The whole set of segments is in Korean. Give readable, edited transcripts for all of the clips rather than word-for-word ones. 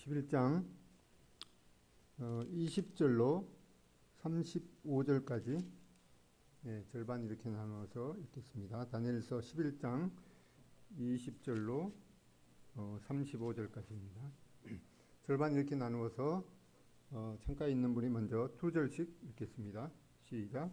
11장 20절로 35절까지 절반 이렇게 나눠서 읽겠습니다. 다니엘서 11장 20절로 35절까지입니다. 절반 이렇게 나누어서 창가에 있는 분이 먼저 두 절씩 읽겠습니다. 시작.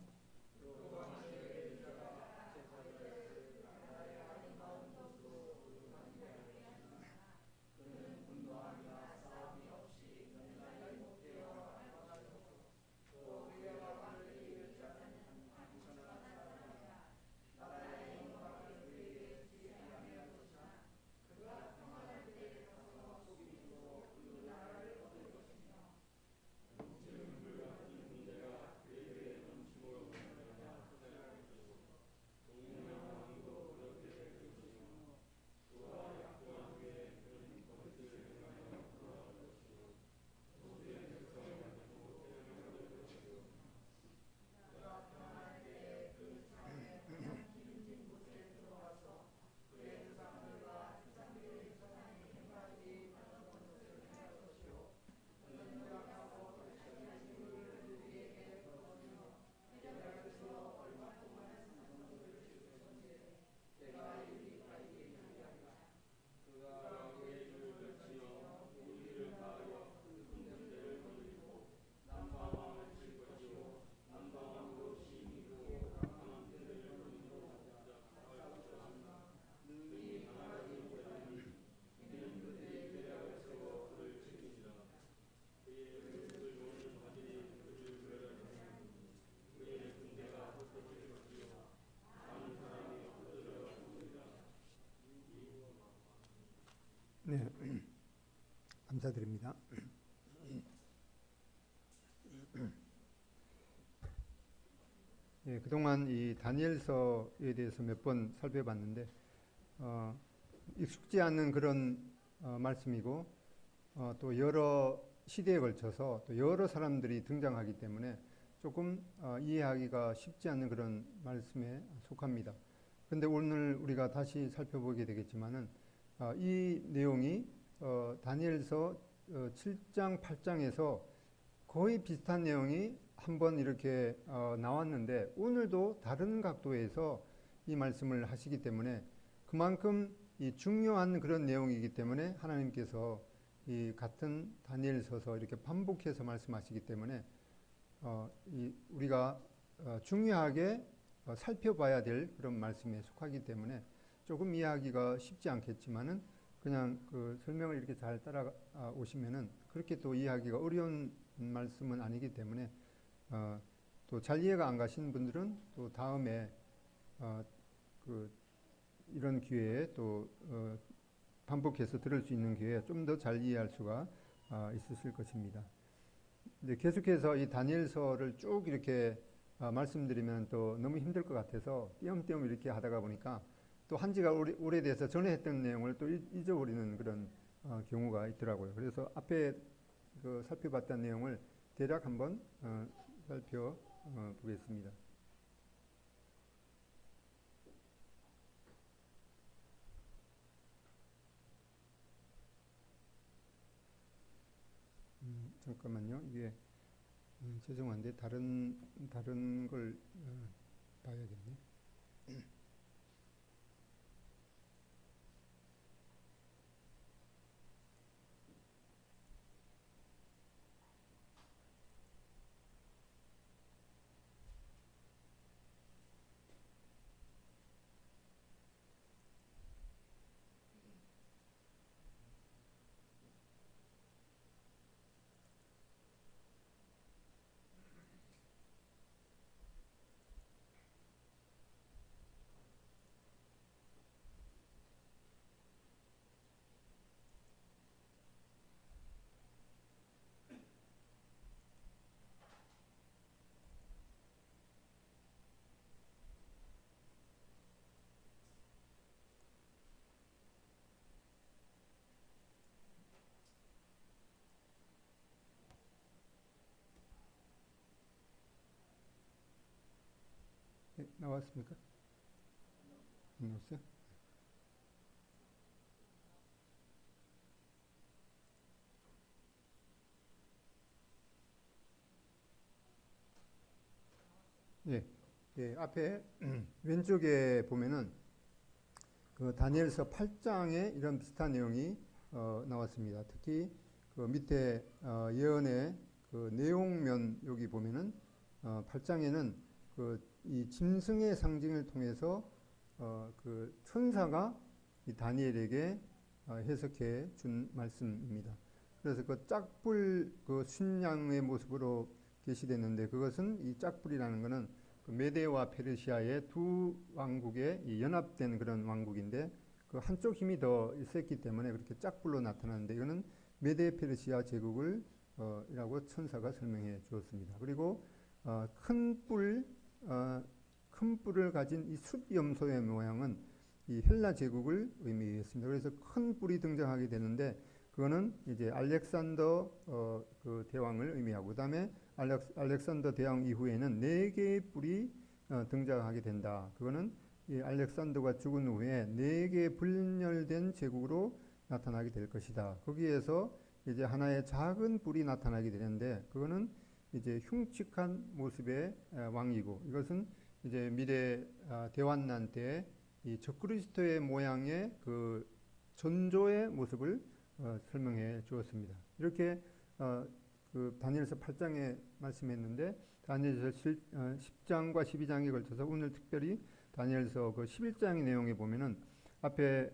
네, 감사드립니다. 그동안 이 다니엘서에 대해서 몇 번 살펴봤는데 익숙지 않은 그런 말씀이고 또 여러 시대에 걸쳐서 또 여러 사람들이 등장하기 때문에 조금 이해하기가 쉽지 않는 그런 말씀에 속합니다. 그런데 오늘 우리가 다시 살펴보게 되겠지만은 이 내용이 다니엘서 7장, 8장에서 거의 비슷한 내용이 한번 이렇게 나왔는데 오늘도 다른 각도에서 이 말씀을 하시기 때문에 그만큼 이 중요한 그런 내용이기 때문에 하나님께서 이 같은 다니엘서서 이렇게 반복해서 말씀하시기 때문에 우리가 중요하게 살펴봐야 될 그런 말씀에 속하기 때문에 조금 이해하기가 쉽지 않겠지만은 그냥 그 설명을 이렇게 잘 따라오시면은 그렇게 또 이해하기가 어려운 말씀은 아니기 때문에 또 잘 이해가 안 가신 분들은 또 다음에 이런 기회에 또 반복해서 들을 수 있는 기회에 좀 더 잘 이해할 수가 있으실 것입니다. 이제 계속해서 이 다니엘서를 쭉 이렇게 말씀드리면 또 너무 힘들 것 같아서 띄엄띄엄 이렇게 하다가 보니까 또 한지가 오래돼서 전에 했던 내용을 또 잊어버리는 그런 경우가 있더라고요. 그래서 앞에 살펴봤던 내용을 대략 한번 살펴보겠습니다. 잠깐만요. 이게 죄송한데 다른 걸 봐야겠네. 네, 나왔습니까? 안 나왔어요? 예, 예, 앞에 왼쪽에 보면은 그 다니엘서 8장에 이런 비슷한 내용이 나왔습니다. 특히 그 밑에 예언의 그 내용면 여기 보면은 8장에는 그 이 짐승의 상징을 통해서 그 천사가 이 다니엘에게 해석해 준 말씀입니다. 그래서 그 짝불 그 순양의 모습으로 계시됐는데 그것은 이 짝불이라는 것은 그 메데와 페르시아의 두 왕국의 이 연합된 그런 왕국인데 그 한쪽 힘이 더 셌기 때문에 그렇게 짝불로 나타나는데 이거는 메데 페르시아 제국을 이라고 천사가 설명해 주었습니다. 그리고 큰 뿔을 가진 이 숫염소의 모양은 이 헬라 제국을 의미했습니다. 그래서 큰 뿔이 등장하게 되는데 그거는 이제 알렉산더 그 대왕을 의미하고 그다음에 알렉산더 대왕 이후에는 네 개의 뿔이 등장하게 된다. 그거는 이 알렉산더가 죽은 후에 네 개의 분열된 제국으로 나타나게 될 것이다. 거기에서 이제 하나의 작은 뿔이 나타나게 되는데 그거는 이제 흉측한 모습의 왕이고 이것은 이제 미래 대환난 때 이 적그리스도의 모양의 그 전조의 모습을 설명해 주었습니다. 이렇게 그 다니엘서 8장에 말씀했는데 다니엘서 10장과 12장에 걸쳐서 오늘 특별히 다니엘서 그 11장의 내용에 보면은 앞에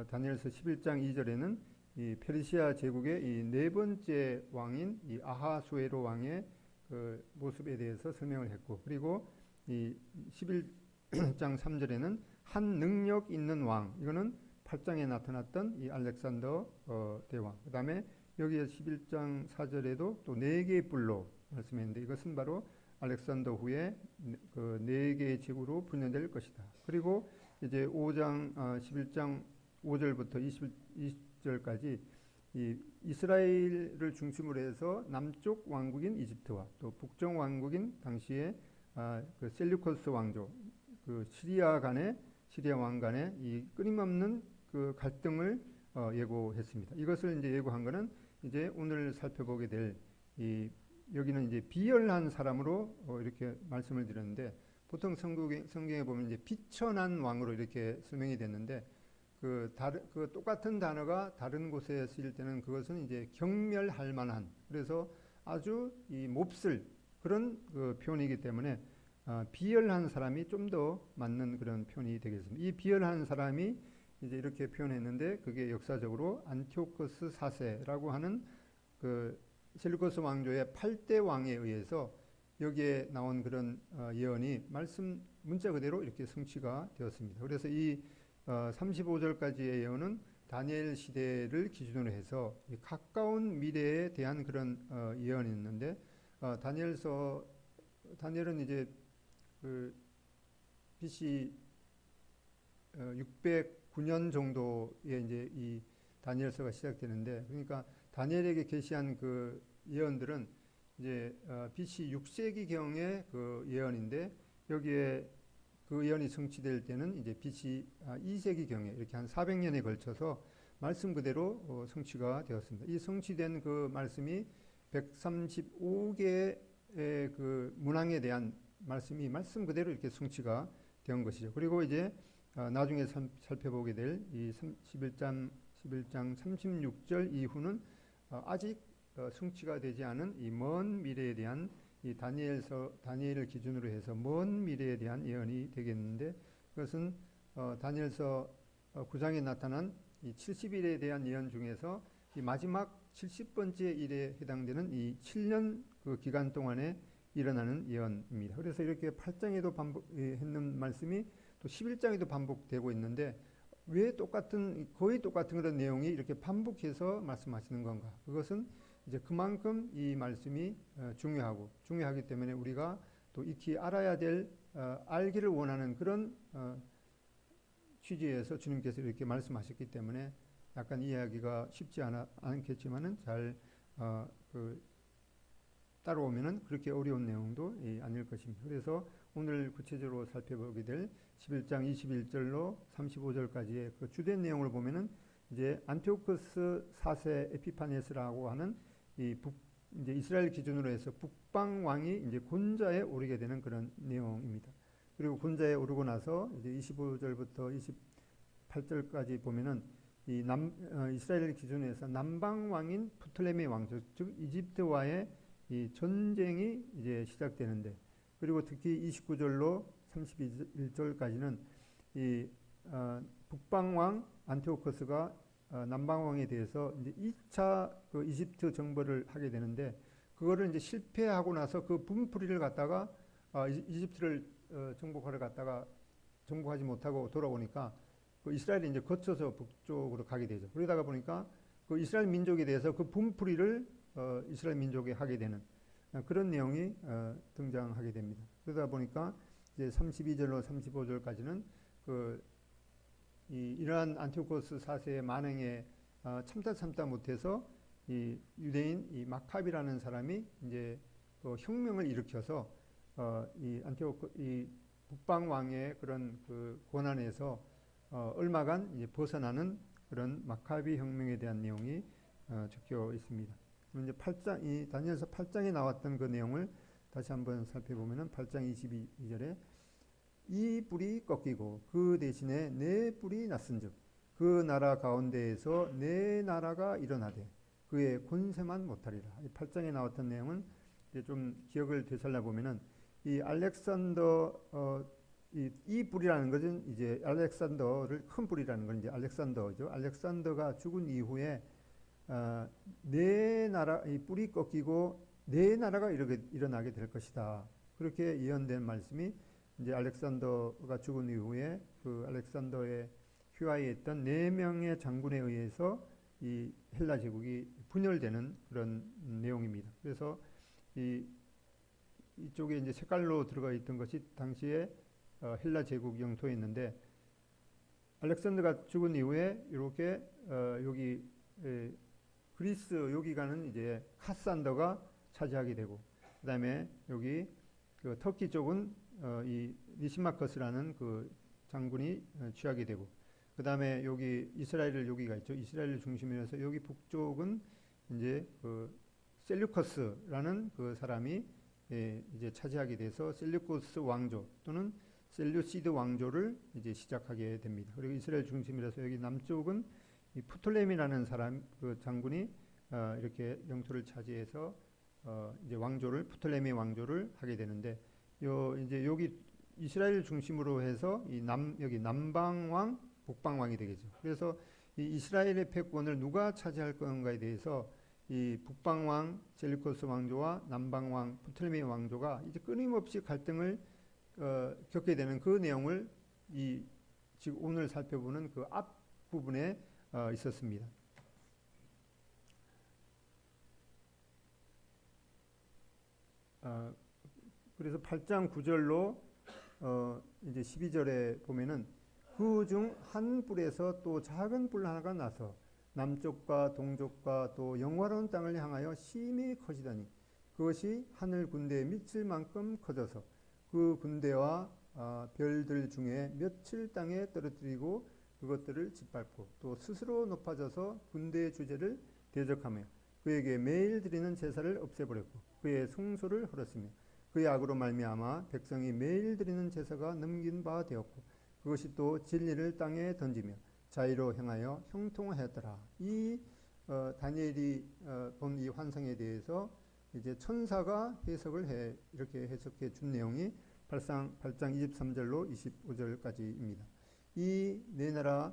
다니엘서 11장 2절에는 이 페르시아 제국의 이 네 번째 왕인 이 아하수에로 왕의 그 모습에 대해서 설명을 했고 그리고 이 11장 3절에는 한 능력 있는 왕 이거는 8장에 나타났던 이 알렉산더 대왕 그 다음에 여기에 11장 4절에도 또 네 개의 뿔로 말씀했는데 이것은 바로 알렉산더 후에 그 네 개의 제국으로 분열될 것이다. 그리고 이제 5장 11장 5절부터 20절까지 이 이스라엘을 중심으로 해서 남쪽 왕국인 이집트와 또 북쪽 왕국인 당시에 그 셀류커스 왕조 그 시리아 왕 간의 이 끊임없는 그 갈등을 예고했습니다. 이것을 이제 예고한 것은 이제 오늘 살펴보게 될 이 여기는 이제 비열한 사람으로 이렇게 말씀을 드렸는데 보통 성경에 보면 이제 비천한 왕으로 이렇게 설명이 됐는데 그 똑같은 단어가 다른 곳에 쓰일 때는 그것은 이제 경멸할 만한 그래서 아주 이 몹쓸 그런 그 표현이기 때문에 비열한 사람이 좀 더 맞는 그런 표현이 되겠습니다. 이 비열한 사람이 이제 이렇게 표현했는데 그게 역사적으로 안티오코스 4세라고 하는 그 셀루코스 왕조의 8대 왕에 의해서 여기에 나온 그런 예언이 말씀 문자 그대로 이렇게 성취가 되었습니다. 그래서 이 35절까지의 예언은 다니엘 시대를 기준으로 해서 가까운 미래에 대한 그런 예언이었는데 다니엘은 이제 그 BC 609년 정도에 이제 이 다니엘서가 시작되는데 그러니까 다니엘에게 계시한 그 예언들은 이제 BC 6세기 경의 그 예언인데 여기에 그 예언이 성취될 때는 이제 BC 2세기 경에 이렇게 한 400년에 걸쳐서 말씀 그대로 성취가 되었습니다. 이 성취된 그 말씀이 135개의 그 문항에 대한 말씀이 말씀 그대로 이렇게 성취가 된 것이죠. 그리고 이제 나중에 살펴보게 될 이 11장 36절 이후는 아직 성취가 되지 않은 이 먼 미래에 대한 이 다니엘을 기준으로 해서 먼 미래에 대한 예언이 되겠는데 그것은 다니엘서 9장에 나타난 이 70일에 대한 예언 중에서 이 마지막 70번째 일에 해당되는 이 7년 그 기간 동안에 일어나는 예언입니다. 그래서 이렇게 8장에도 반복했는 말씀이 또 11장에도 반복되고 있는데 왜 거의 똑같은 그런 내용이 이렇게 반복해서 말씀하시는 건가? 그것은 이제 그만큼 이 말씀이 중요하기 때문에 우리가 또 익히 알아야 될 알기를 원하는 그런 취지에서 주님께서 이렇게 말씀하셨기 때문에 약간 이해하기가 쉽지 않겠지만은 잘 따라오면은 그렇게 어려운 내용도 아닐 것입니다. 그래서 오늘 구체적으로 살펴보게 될 11장 21절로 35절까지의 그 주된 내용을 보면은 이제 안티오코스 4세 에피파네스라고 하는 이 이제 이스라엘 기준으로 해서 북방 왕이 이제 권좌에 오르게 되는 그런 내용입니다. 그리고 권좌에 오르고 나서 이제 25절부터 28절까지 보면은 이스라엘 기준에서 남방 왕인 프톨레미 왕조, 즉 이집트와의 이 전쟁이 이제 시작되는데, 그리고 특히 29절로 31절까지는 이 북방 왕 안티오코스가 남방 왕에 대해서 이제 2차 그 이집트 정벌을 하게 되는데, 그거를 이제 실패하고 나서 그 분풀이를 갖다가 이집트를 정복하러 갔다가 정복하지 못하고 돌아오니까 그 이스라엘이 이제 거쳐서 북쪽으로 가게 되죠. 그러다가 보니까 그 이스라엘 민족에 대해서 그 분풀이를 이스라엘 민족에 하게 되는 그런 내용이 등장하게 됩니다. 그러다 보니까 이제 32절로 35절까지는 이러한 안티오코스 4세의 만행에 참다 못해서 이 유대인 이 마카비라는 사람이 이제 그 혁명을 일으켜서 이 북방 왕의 그런 그 고난에서 얼마간 이제 벗어나는 그런 마카비 혁명에 대한 내용이 적혀 있습니다. 그럼 이제 이 다니엘서 8장에 나왔던 그 내용을 다시 한번 살펴보면은 8장 22절에 이 뿔이 꺾이고 그 대신에 내 뿔이 났은즉 그 나라 가운데에서 내 나라가 일어나되 그의 권세만 못하리라. 이 8장에 나왔던 내용은 이제 좀 기억을 되살려 보면은 이 알렉산더 이 뿔이라는 것은 이제 알렉산더를 큰 뿔이라는 건 이제 알렉산더죠. 알렉산더가 죽은 이후에 내 나라 이 뿔이 꺾이고 내 나라가 일어나게 될 것이다. 그렇게 예언된 말씀이 이제 알렉산더가 죽은 이후에 그 알렉산더의 휘하에 있던 4명의 장군에 의해서 이 헬라 제국이 분열되는 그런 내용입니다. 그래서 이쪽에 이제 색깔로 들어가 있던 것이 당시에 헬라 제국 영토에 있는데, 알렉산더가 죽은 이후에 이렇게 여기 그리스 여기가는 이제 카산더가 차지하게 되고, 그다음에 여기 그 터키 쪽은 이 리시마커스라는 그 장군이 취하게 되고, 그다음에 여기 이스라엘을 여기가 있죠. 이스라엘을 중심으로 해서 여기 북쪽은 이제 그 셀류커스라는 그 사람이 이제 차지하게 돼서 셀류코스 왕조 또는 셀류시드 왕조를 이제 시작하게 됩니다. 그리고 이스라엘 중심이라서 여기 남쪽은 이 프톨레미라는 사람 그 장군이 이렇게 영토를 차지해서 이제 왕조를 프톨레미 왕조를 하게 되는데, 이제 여기 이스라엘 중심으로 해서 여기 남방 왕, 북방 왕이 되겠죠. 그래서 이 이스라엘의 패권을 누가 차지할 건가에 대해서 이 북방 왕 셀류코스 왕조와 남방 왕 프톨레미 왕조가 이제 끊임없이 갈등을 겪게 되는 그 내용을 지금 오늘 살펴보는 그 앞 부분에 있었습니다. 그래서 8장 9절로 이제 12절에 보면은 그 중 한 뿔에서 또 작은 뿔 하나가 나서 남쪽과 동쪽과 또 영화로운 땅을 향하여 심히 커지더니 그것이 하늘 군대에 미칠 만큼 커져서 그 군대와 별들 중에 며칠 땅에 떨어뜨리고 그것들을 짓밟고 또 스스로 높아져서 군대의 주제를 대적하며 그에게 매일 드리는 제사를 없애버렸고 그의 성소를 헐었으며 그의 악으로 말미암아 백성이 매일 드리는 제사가 넘긴 바 되었고 그것이 또 진리를 땅에 던지며 자의로 행하여 형통하였더라. 다니엘이 본 이 환상에 대해서 이제 천사가 이렇게 해석해 준 내용이 8장 23절로 25절까지입니다. 이 네 나라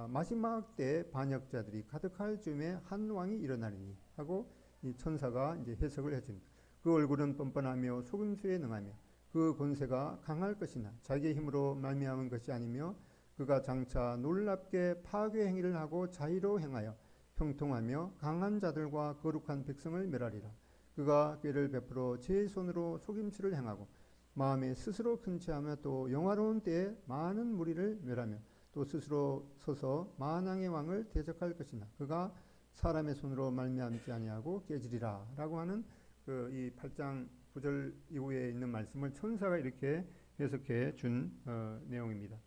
마지막 때 반역자들이 가득할 즈음에 한 왕이 일어나리니 하고 이 천사가 이제 해석을 해줍니다. 그 얼굴은 뻔뻔하며 속임수에 능하며 그 권세가 강할 것이나 자기의 힘으로 말미암은 것이 아니며 그가 장차 놀랍게 파괴 행위를 하고 자의로 행하여 형통하며 강한 자들과 거룩한 백성을 멸하리라. 그가 꾀를 베풀어 제 손으로 속임수를 행하고 마음에 스스로 큰 체하며 또 영화로운 때에 많은 무리를 멸하며 또 스스로 서서 만왕의 왕을 대적할 것이나 그가 사람의 손으로 말미암지 아니하고 깨지리라 라고 하는 이 8장 9절 이후에 있는 말씀을 천사가 이렇게 해석해 준 내용입니다.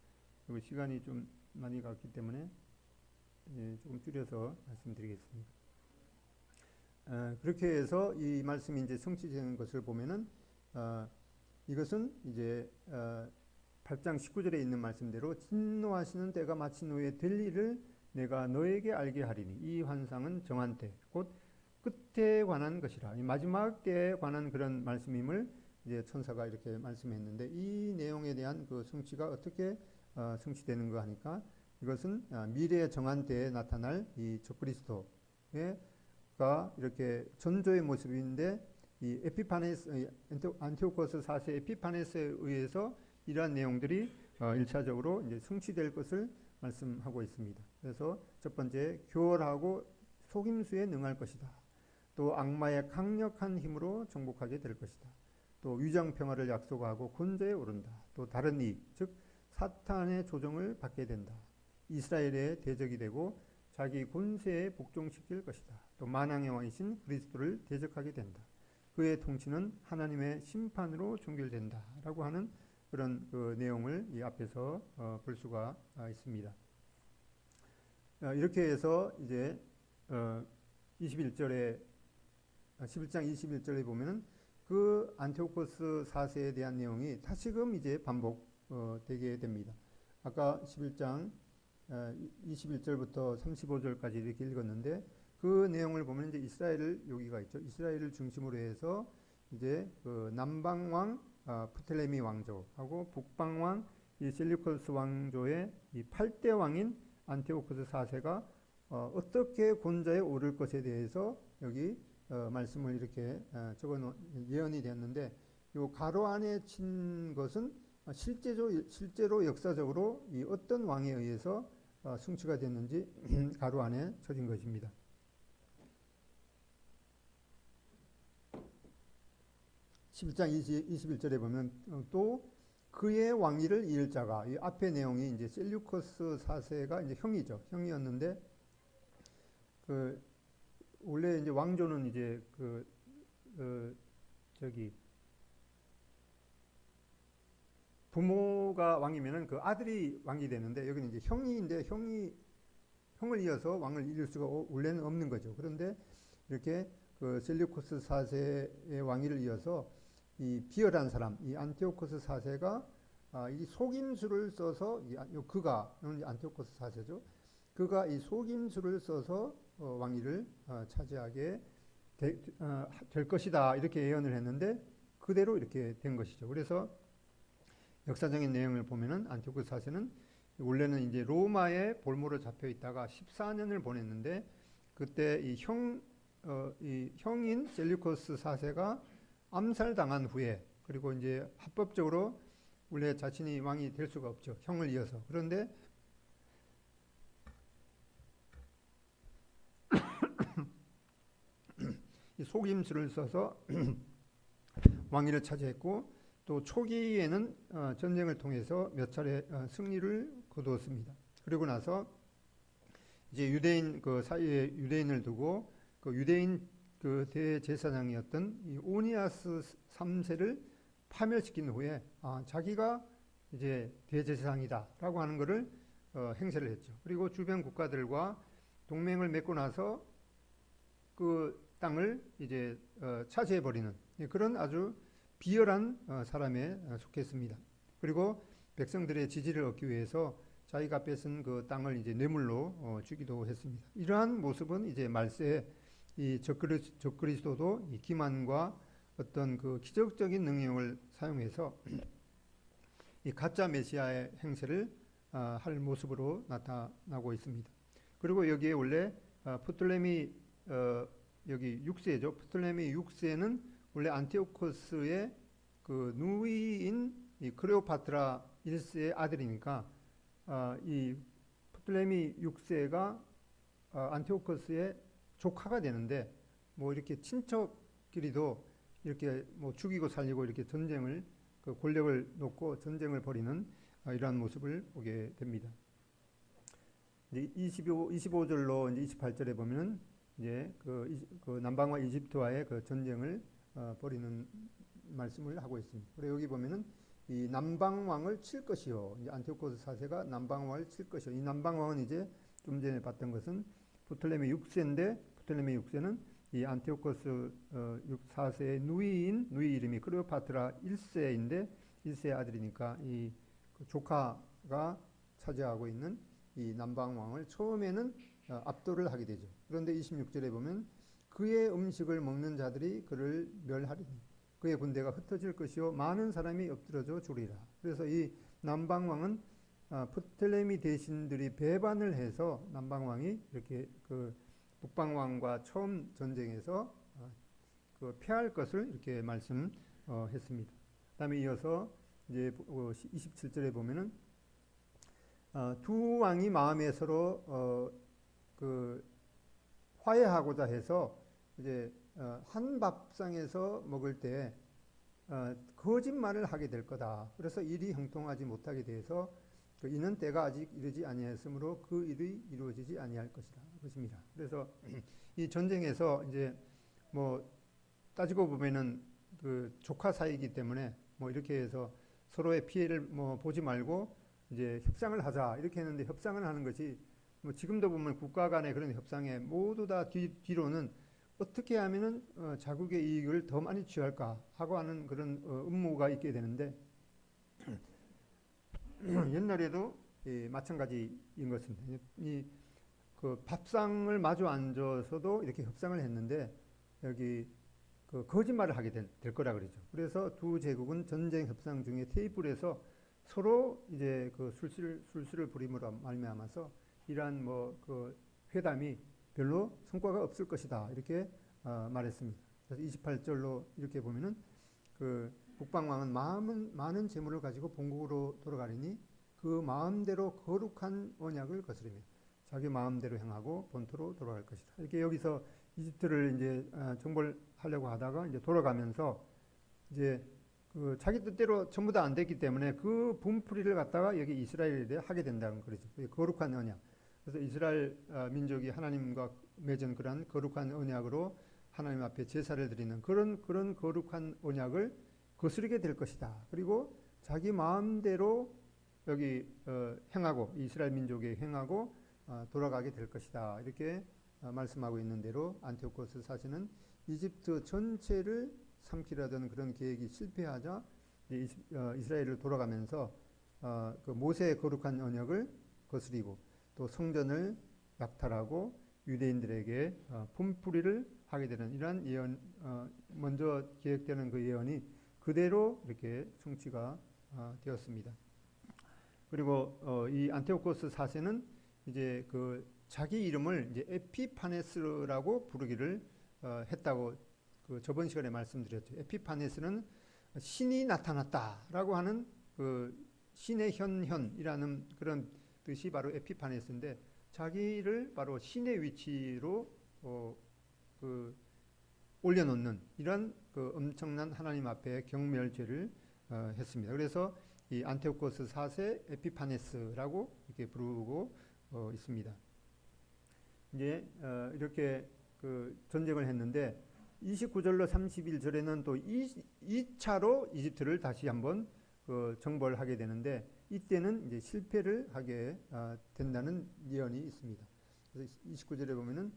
그리고 시간이 좀 많이 갔기 때문에 조금 줄여서 말씀드리겠습니다. 그렇게 해서 이 말씀이 이제 성취되는 것을 보면은 이것은 이제 8장 19절에 있는 말씀대로 진노하시는 때가 마친 후에 될 일을 내가 너에게 알게 하리니 이 환상은 정한 때 곧 끝에 관한 것이라. 이 마지막 때에 관한 그런 말씀임을 이제 천사가 이렇게 말씀했는데 이 내용에 대한 그 성취가 어떻게 성취되는가 하니까 이것은 미래의 정한 때에 나타날 이 적그리스도가 이렇게 전조의 모습인데 이 에피파네스 안티오코스 4세 에피파네스에 의해서 이러한 내용들이 1차적으로 이제 성취될 것을 말씀하고 있습니다. 그래서 첫 번째 교활하고 속임수에 능할 것이다. 또 악마의 강력한 힘으로 정복하게 될 것이다. 또 위장 평화를 약속하고 군자에 오른다. 또 다른 이, 즉 사탄의 조정을 받게 된다. 이스라엘의 대적이 되고 자기 군세에 복종시킬 것이다. 또 만왕의 왕이신 그리스도를 대적하게 된다. 그의 통치는 하나님의 심판으로 종결된다. 라고 하는 그런 그 내용을 이 앞에서 볼 수가 있습니다. 이렇게 해서 이제 11장 21절에 보면은 그 안티오코스 4세에 대한 내용이 다시금 이제 반복되게 됩니다. 아까 11장 21절부터 35절까지 이렇게 읽었는데 그 내용을 보면 이제 이스라엘을 여기가 있죠. 이스라엘을 중심으로 해서 이제 그 남방왕 프텔레미 왕조하고 북방왕 이 셀류커스 왕조의 이 8대 왕인 안티오코스 4세가 어떻게 권좌에 오를 것에 대해서 여기 말씀을 이렇게 적어 예언이 되었는데 요 가로 안에 친 것은 실제로 역사적으로 이 어떤 왕에 의해서 성취가 됐는지 가로 안에 쳐진 것입니다. 11장 21절에 보면 또 그의 왕위를 이을 자가 이 앞에 내용이 이제 셀류커스 4세가 이제 형이죠. 형이었는데 그 원래 이제 왕조는 이제 부모가 왕이면은 그 아들이 왕이 되는데 여기는 이제 형인데 형을 이어서 왕을 이룰 수가 원래는 없는 거죠. 그런데 이렇게 그 셀류코스 4세의 왕위를 이어서 이 비열한 사람, 이 안티오코스 4세가 이 속임수를 써서 그가 안티오코스 4세죠. 그가 이 속임수를 써서 왕위를 차지하게 될 것이다 이렇게 예언을 했는데 그대로 이렇게 된 것이죠. 그래서 역사적인 내용을 보면은 안티오코스 4세는 원래는 이제 로마에 볼모로 잡혀 있다가 14년을 보냈는데 그때 이 형인 셀류코스 4세가 암살당한 후에 그리고 이제 합법적으로 원래 자신이 왕이 될 수가 없죠. 형을 이어서. 그런데 이 속임수를 써서 왕위를 차지했고 또 초기에는 전쟁을 통해서 몇 차례 승리를 거두었습니다. 그리고 나서 이제 유대인 그 사이에 유대인을 두고 그 유대인 그 대제사장이었던 이 오니아스 3세를 파멸시킨 후에 자기가 이제 대제사장이다라고 하는 것을 행세를 했죠. 그리고 주변 국가들과 동맹을 맺고 나서 그 땅을 이제 차지해 버리는 그런 아주 비열한 사람에 속했습니다. 그리고 백성들의 지지를 얻기 위해서 자기가 뺏은 그 땅을 이제 뇌물로 주기도 했습니다. 이러한 모습은 이제 말세에 이 적그리스도도 이 기만과 어떤 그 기적적인 능력을 사용해서 이 가짜 메시아의 행세를 할 모습으로 나타나고 있습니다. 그리고 여기에 원래 프톨레미 여기 6세죠. 프톨레미 6세는 원래 안티오코스의 그 누이인 이 클레오파트라 1세의 아들이니까 이 프톨레미 6세가 안티오코스의 조카가 되는데 뭐 이렇게 친척끼리도 이렇게 뭐 죽이고 살리고 이렇게 전쟁을 그 권력을 놓고 전쟁을 벌이는 이러한 모습을 보게 됩니다. 이제 25절로 이제 28절에 보면은 이제 그 남방과 이집트와의 그 전쟁을 벌이는 말씀을 하고 있습니다. 그리고 여기 보면은 이 남방왕을 칠 것이요. 이제 안티오코스 4세가 남방왕을 칠 것이요. 이 남방왕은 이제 좀 전에 봤던 것은 프톨레미 6세인데 프톨레미 6세는 이 안티오코스 4세의 누이 이름이 클레오파트라 1세인데 1세의 아들이니까 그 조카가 차지하고 있는 이 남방왕을 처음에는 압도를 하게 되죠. 그런데 26절에 보면 그의 음식을 먹는 자들이 그를 멸하리니 그의 군대가 흩어질 것이요 많은 사람이 엎드러져 주리라. 그래서 이 남방왕은 프텔레미 대신들이 배반을 해서 남방왕이 이렇게 그 북방왕과 처음 전쟁에서 그 패할 것을 이렇게 말씀했습니다. 그다음에 이어서 이제 27절에 보면은 두 왕이 마음에 서로 그 화해하고자 해서 이제 한 밥상에서 먹을 때 거짓말을 하게 될 거다. 그래서 일이 형통하지 못하게 돼서 이는 때가 아직 이르지 아니하였으므로 그 일이 이루어지지 아니할 것입니다. 그래서 이 전쟁에서 이제 뭐 따지고 보면은 그 조카 사이이기 때문에 뭐 이렇게 해서 서로의 피해를 뭐 보지 말고 이제 협상을 하자 이렇게 했는데 협상을 하는 것이 뭐 지금도 보면 국가 간의 그런 협상에 모두 다 뒤로는 어떻게 하면은 자국의 이익을 더 많이 취할까 하고 하는 그런 음모가 있게 되는데 옛날에도 마찬가지인 것입니다. 그 밥상을 마주 앉아서도 이렇게 협상을 했는데 여기 그 거짓말을 하게 될 거라 그러죠. 그래서 두 제국은 전쟁 협상 중에 테이프를 해서 서로 이제 그 술수를 부림으로 말미암아서 이러한 뭐 그 회담이 별로 성과가 없을 것이다 이렇게 말했습니다. 그래서 28절로 이렇게 보면은 그 북방왕은 많은 재물을 가지고 본국으로 돌아가리니 그 마음대로 거룩한 언약을 거스르며 자기 마음대로 행하고 본토로 돌아갈 것이다. 이렇게 여기서 이집트를 이제 정벌하려고 하다가 이제 돌아가면서 이제 그 자기 뜻대로 전부 다 안 됐기 때문에 그 분풀이를 갖다가 여기 이스라엘에 하게 된다는 거죠. 거룩한 언약. 그래서 이스라엘 민족이 하나님과 맺은 그런 거룩한 언약으로 하나님 앞에 제사를 드리는 그런 거룩한 언약을 거스르게 될 것이다. 그리고 자기 마음대로 여기 행하고 이스라엘 민족에 행하고 돌아가게 될 것이다. 이렇게 말씀하고 있는 대로 안티오코스 4세는 이집트 전체를 삼키려던 그런 계획이 실패하자 이스라엘을 돌아가면서 그 모세의 거룩한 언약을 거스리고 또 성전을 약탈하고 유대인들에게 분풀이를 하게 되는 이러한 예언, 먼저 계획되는 그 예언이 그대로 이렇게 성취가 되었습니다. 그리고 이 안티오코스 4세는 이제 그 자기 이름을 이제 에피파네스라고 부르기를 했다고 그 저번 시간에 말씀드렸죠. 에피파네스는 신이 나타났다라고 하는 그 신의 현현이라는 그런 뜻이 바로 에피파네스인데 자기를 바로 신의 위치로 그 올려놓는 이런 그 엄청난 하나님 앞에 경멸죄를 했습니다. 그래서 이 안티오코스 4세 에피파네스라고 이렇게 부르고 있습니다. 이제 이렇게 그 전쟁을 했는데 29절로 31절에는 또 2차로 이집트를 다시 한번 그 정벌하게 되는데 이때는 이제 실패를 하게 된다는 예언이 있습니다. 그래서 29절에 보면은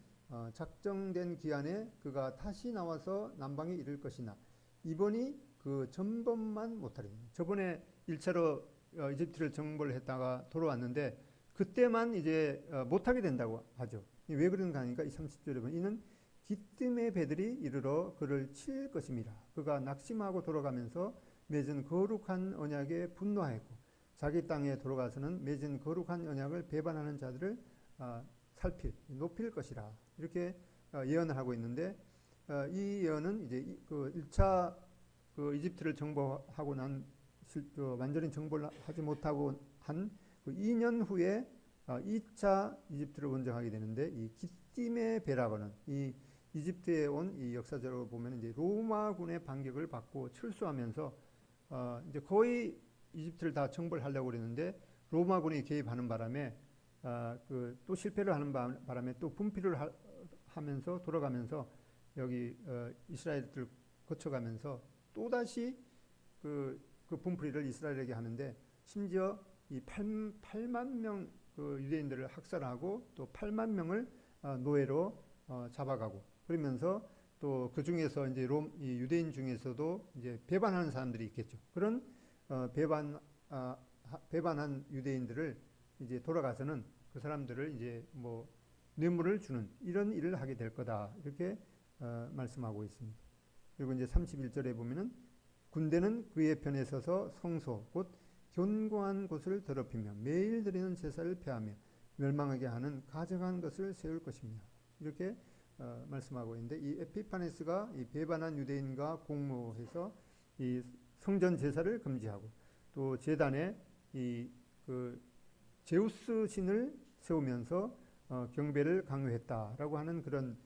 작정된 기한에 그가 다시 나와서 남방에 이를 것이나 이번이 그 전번만 못하리니 저번에 1차로 이집트를 정벌했다가 돌아왔는데 그때만 이제 못하게 된다고 하죠. 왜 그런가 하니까 이 30절에 보면 이는 기뜸의 배들이 이르러 그를 칠 것임이라. 그가 낙심하고 돌아가면서 맺은 거룩한 언약에 분노하였고 자기 땅에 돌아가서는 맺은 거룩한 언약을 배반하는 자들을 높일 것이라. 이렇게 예언을 하고 있는데 이 예언은 이제 그 1차 그 이집트를 정복하고 난 완전히 정복을 하지 못하고 한 그 2년 후에 2차 이집트를 원정하게 되는데 이 기띔의 배라고는 이 이집트에 온 이 역사적으로 보면 이제 로마군의 반격을 받고 철수하면서 이제 거의 이집트를 다 정벌하려고 그랬는데 로마군이 개입하는 바람에 그 또 실패를 하는 바람에 또 분필을 하면서 돌아가면서 여기 이스라엘들 거쳐가면서 또 다시 그 분풀이를 이스라엘에게 하는데 심지어 이 8만 명 그 유대인들을 학살하고 또 8만 명을 노예로 잡아가고 그러면서 또 그 중에서 이제 이 유대인 중에서도 이제 배반하는 사람들이 있겠죠. 그런 배반한 유대인들을 이제 돌아가서는 그 사람들을 이제 뭐 뇌물을 주는 이런 일을 하게 될 거다. 이렇게 말씀하고 있습니다. 그리고 이제 31절에 보면은 군대는 그의 편에 서서 성소 곧 견고한 곳을 더럽히며 매일 드리는 제사를 폐하며 멸망하게 하는 가증한 것을 세울 것이며 이렇게 말씀하고 있는데 이 에피파네스가 이 배반한 유대인과 공모해서 이 성전 제사를 금지하고 또 제단에 이 그 제우스 신을 세우면서 경배를 강요했다라고 하는 그런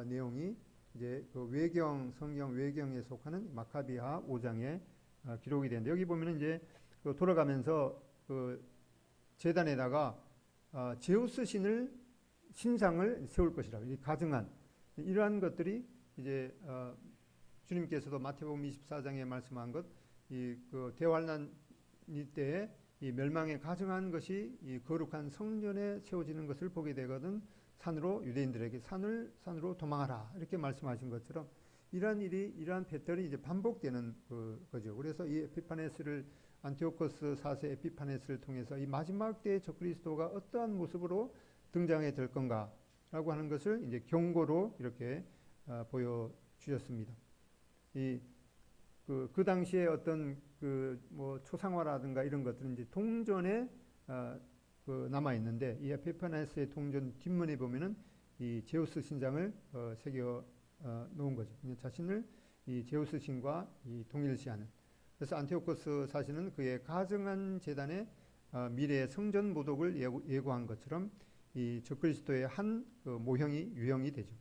내용이 이제 그 성경 외경에 속하는 마카비하 5장에 기록이 되는데 여기 보면은 이제 그 돌아가면서 그 제단에다가 제우스 신상을 세울 것이라고 이 가증한 이러한 것들이 이제 주님께서도 마태복음 24장에 말씀한 것 이 그 대환란 때에 이 멸망에 가증한 것이 이 거룩한 성전에 세워지는 것을 보게 되거든 산으로 유대인들에게 산으로 도망하라 이렇게 말씀하신 것처럼 이러한 패턴이 이제 반복되는 거죠. 그래서 이 에피파네스를 안티오코스 4세 에피파네스를 통해서 이 마지막 때의 적그리스도가 어떠한 모습으로 등장해 될 건가라고 하는 것을 이제 경고로 이렇게 보여주셨습니다. 그 당시에 어떤 뭐 초상화라든가 이런 것들은 이제 동전에 남아 있는데 이 에피파네스의 동전 뒷면에 보면은 이 제우스 신상을 새겨 놓은 거죠. 자신을 이 제우스 신과 이 동일시하는. 그래서 안티오코스 사신은 그의 가증한 제단에 미래의 성전 모독을 예고한 것처럼 이 적그리스도의 한 모형이 유형이 되죠.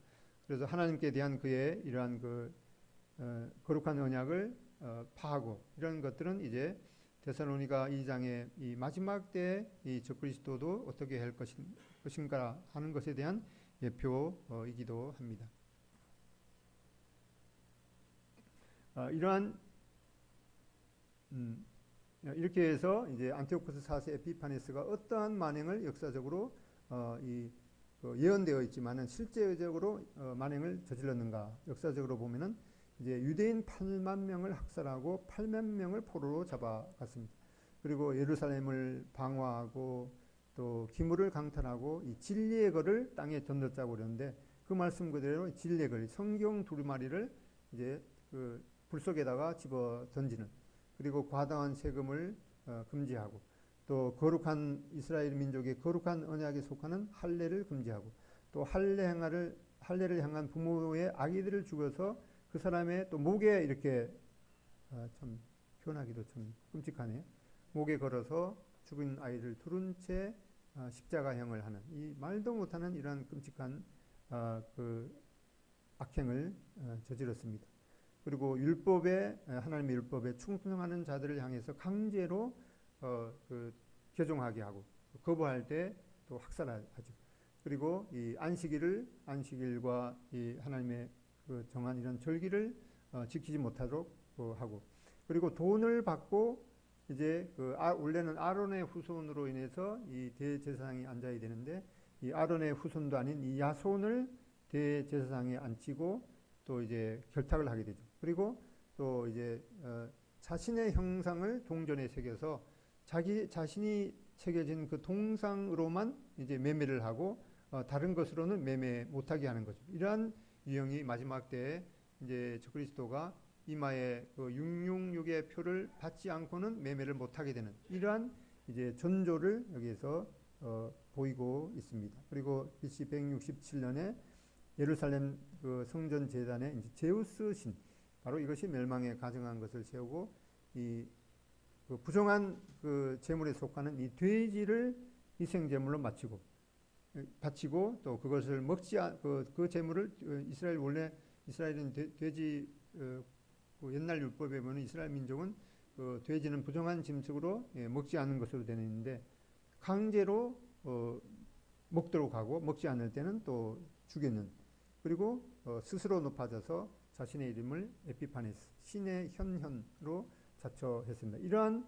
그래서 하나님께 대한 그의 이러한 거룩한 언약을 파하고 이런 것들은 이제 데살로니가 2장의 이 마지막 때의 이 적그리스도도 어떻게 할 것인가 하는 것에 대한 예표이기도 합니다. 이렇게 해서 이제 안티오코스 4세 에피파네스가 어떠한 만행을 역사적으로 예언되어 있지만은 실제적으로 만행을 저질렀는가 역사적으로 보면은 이제 유대인 8만 명을 학살하고 8만 명을 포로로 잡아갔습니다. 그리고 예루살렘을 방어하고 또 기물을 강탈하고 이 진리의 걸을 땅에 던졌자고 그러는데 그 말씀 그대로 진리의 걸 성경 두루마리를 이제 그 불 속에다가 집어 던지는 그리고 과다한 세금을 금지하고 또 거룩한 이스라엘 민족의 거룩한 언약에 속하는 할례를 금지하고 또 할례를 향한 부모의 아기들을 죽여서 그 사람의 또 목에 이렇게 참 표현하기도 좀 끔찍하네요. 목에 걸어서 죽은 아이를 두른 채 십자가형을 하는 이 말도 못하는 이러한 끔찍한 악행을 저질렀습니다. 그리고 하나님의 율법에 충성하는 자들을 향해서 강제로 개종하게 하고 거부할 때 또 학살하죠. 그리고 이 안식일과 이 하나님의 정한 이런 절기를 지키지 못하도록 하고 그리고 돈을 받고 이제 원래는 아론의 후손으로 인해서 이 대제사장이 앉아야 되는데 이 아론의 후손도 아닌 이 야손을 대제사장에 앉히고 또 이제 결탁을 하게 되죠. 그리고 또 이제 자신의 형상을 동전에 새겨서 자신이 새겨진 그 동상으로만 이제 매매를 하고 다른 것으로는 매매 못하게 하는 거죠. 이러한 유형이 마지막 때에 이제 적그리스도가 이마에 666의 표를 받지 않고는 매매를 못하게 되는 이러한 이제 전조를 여기에서 보이고 있습니다. 그리고 BC 167년에 예루살렘 성전 제단에 이제 제우스 신 바로 이것이 멸망에 가증한 것을 세우고 이 부정한 제물에 속하는 이 돼지를 희생 제물로 바치고 또 그것을 그 제물을 이스라엘은 돼지 옛날 율법에 보면 이스라엘 민족은 돼지는 부정한 짐승으로 먹지 않는 것으로 되어 있는데 강제로 먹도록 하고 먹지 않을 때는 또 죽이는 그리고 스스로 높아져서 자신의 이름을 에피파네스 신의 현현으로 자처했습니다. 이러한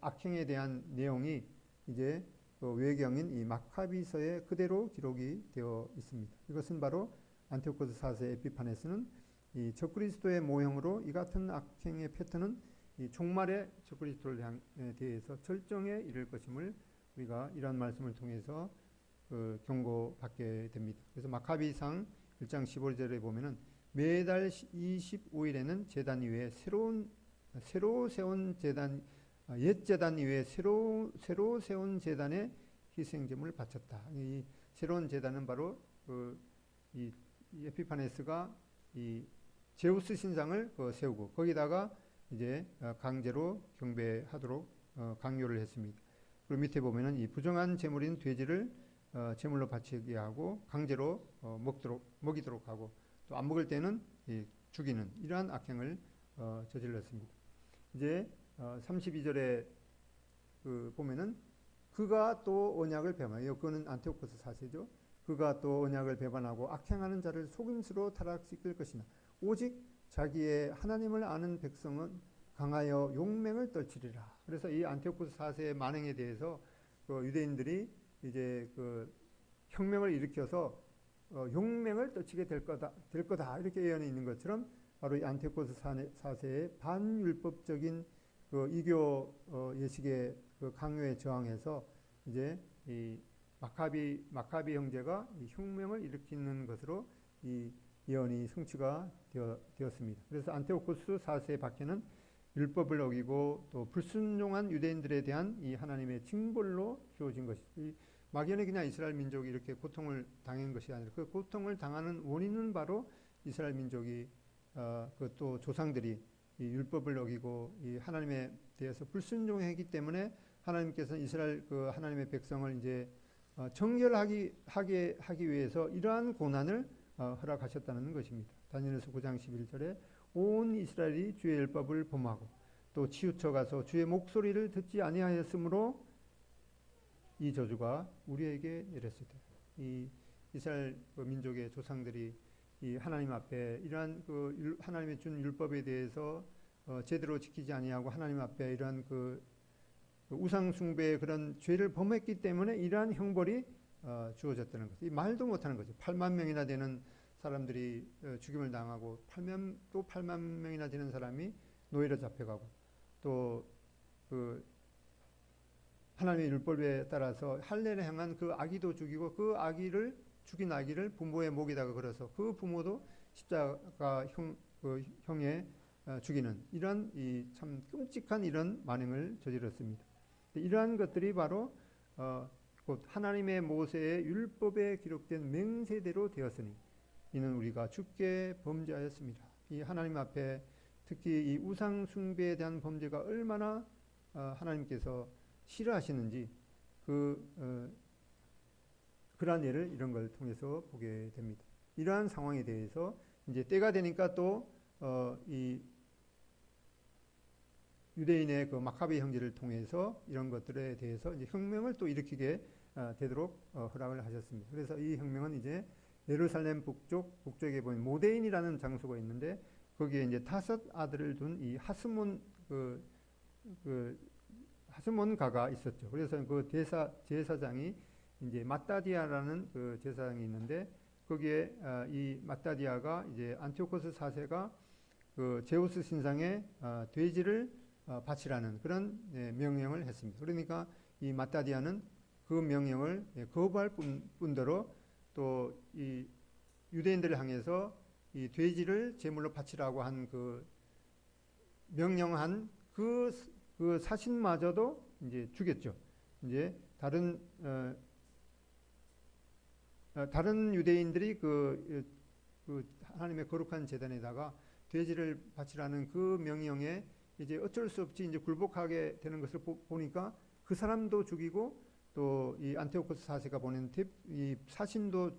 악행에 대한 내용이 이제 외경인 이 마카비서에 그대로 기록이 되어 있습니다. 이것은 바로 안티오코스 4세 에피파네스는 이 적그리스도의 모형으로 이 같은 악행의 패턴은 이 종말의 적그리스도를 대해서 절정에 이를 것임을 우리가 이런 말씀을 통해서 경고받게 됩니다. 그래서 마카비상 1장 15절에 보면은 매달 25일에는 제단 위에 새로 세운 제단, 옛 제단 위에 새로 세운 제단에 희생제물을 바쳤다. 이 새로운 제단은 바로 이 에피파네스가 이 제우스 신상을 세우고 거기다가 이제 강제로 경배하도록 강요를 했습니다. 그리고 밑에 보면은 이 부정한 제물인 돼지를 제물로 바치게 하고 강제로 먹이도록 하고 또 안 먹을 때는 죽이는 이러한 악행을 저질렀습니다. 이제 32절에 보면은 그가 또 언약을 배반해요. 그거는 안티오코스 4세죠. 그가 또 언약을 배반하고 악행하는 자를 속임수로 타락시킬 것이나 오직 자기의 하나님을 아는 백성은 강하여 용맹을 떨치리라. 그래서 이 안티오코스 4세의 만행에 대해서 유대인들이 이제 혁명을 일으켜서 용맹을 떨치게 될 거다 이렇게 예언이 있는 것처럼 바로 이 안티오코스 4세의 반율법적인 이교 예식의 강요에 저항해서 이제 이 마카비 형제가 이 혁명을 일으키는 것으로 이 예언이 성취가 되었습니다. 그래서 안티오코스 4세 밖에는 율법을 어기고 또 불순종한 유대인들에 대한 이 하나님의 징벌로 주어진 것이 막연히 그냥 이스라엘 민족이 이렇게 고통을 당한 것이 아니라 그 고통을 당하는 원인은 바로 이스라엘 민족이 또 조상들이 이 율법을 어기고 이 하나님에 대해서 불순종했기 때문에 하나님께서는 이스라엘 하나님의 백성을 이제 정결하게 하기 위해서 이러한 고난을 허락하셨다는 것입니다. 다니엘서 9장 11절에 온 이스라엘이 주의 율법을 범하고 또 치우쳐 가서 주의 목소리를 듣지 아니하였으므로 이 저주가 우리에게 내렸을 때 이 이스라엘 민족의 조상들이 이 하나님 앞에 이러한 하나님의 준 율법에 대해서 제대로 지키지 아니하고 하나님 앞에 이러한 우상 숭배의 그런 죄를 범했기 때문에 이러한 형벌이 주어졌다는 것. 이 말도 못하는 거죠. 8만 명이나 되는 사람들이 죽임을 당하고 8만 명이나 되는 사람이 노예로 잡혀가고 또 하나님의 율법에 따라서 할례를 행한 그 아기도 죽이고 그 죽인 아기를 부모의 목에다가 걸어서 그 부모도 십자가 형에 죽이는 이런 참 끔찍한 이런 만행을 저질렀습니다. 이러한 것들이 바로 곧 하나님의 모세의 율법에 기록된 맹세대로 되었으니 이는 우리가 주께 범죄하였습니다. 이 하나님 앞에 특히 이 우상 숭배에 대한 범죄가 얼마나 하나님께서 싫어하시는지 그러한 예를 이런 걸 통해서 보게 됩니다. 이러한 상황에 대해서 이제 때가 되니까 또 이 유대인의 마카비 형제를 통해서 이런 것들에 대해서 이제 혁명을 또 일으키게 되도록 허락을 하셨습니다. 그래서 이 혁명은 이제 예루살렘 북쪽에 보면 모데인이라는 장소가 있는데 거기에 이제 5 아들을 둔 이 하스몬가가 있었죠. 그래서 그 제사장이 이제 마따디아라는 그 제사장이 있는데 거기에 이 마따디아가 이제 안티오코스 4세가 그 제우스 신상에 돼지를 바치라는 그런 명령을 했습니다. 그러니까 이 마따디아는 그 명령을 거부할 뿐더러 또 이 유대인들을 향해서 이 돼지를 제물로 바치라고 한 명령한 그 사신마저도 이제 죽였죠. 이제 다른 유대인들이 하나님의 거룩한 제단에다가 돼지를 바치라는 그 명령에 이제 어쩔 수 없이 이제 굴복하게 되는 것을 보니까 그 사람도 죽이고 또 이 안티오코스 4세가 보낸 이 사신도